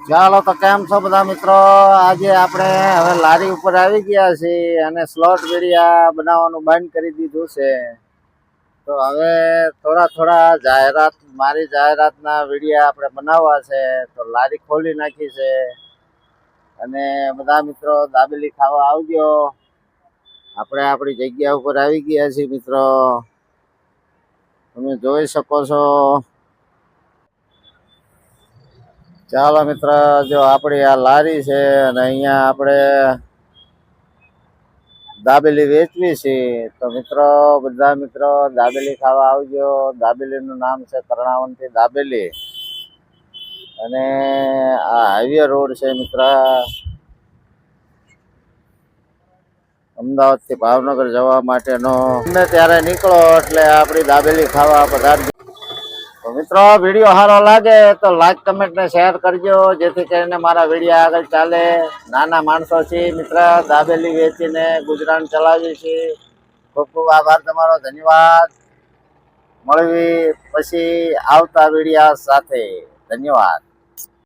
ચાલો તો કેમ છો બધા મિત્રો? આજે આપણે હવે લારી ઉપર આવી ગયા છીએ અને સ્લોટ વિડિયા બનાવવાનું બંધ કરી દીધું છે. તો હવે થોડા મારી જાહેરાતના વિડિયા આપણે બનાવવા છે. તો લારી ખોલી નાખી છે અને બધા મિત્રો દાબેલી ખાવા આવજો. આપણે આપણી જગ્યા ઉપર આવી ગયા છીએ મિત્રો, તમે જોઈ શકો છો. ચાલો મિત્ર, જો આપણી આ લારી છે અને અહીંયા આપણે દાબેલી વેચવી છે. તો બધા મિત્રો દાબેલી ખાવા આવજો. દાબેલીનું નામ છે કર્ણાવંતી દાબેલી અને આ હાઈવે રોડ છે મિત્ર, અમદાવાદ થી ભાવનગર જવા માટેનો. ગમે ત્યારે નીકળો એટલે આપણી દાબેલી ખાવા પધારજો. તો મિત્રો, વિડીયો સારો લાગે તો લાઈક કમેન્ટ ને શેર કરજો, જેથી કરીને મારા વિડીયો આગળ ચાલે. નાના માણસો છે મિત્ર, દાબેલી વેચીને ગુજરાન ચલાવીએ છીએ. ખૂબ ખૂબ આભાર તમારો, ધન્યવાદ. મળવી પછી આવતા વિડીયા સાથે. ધન્યવાદ.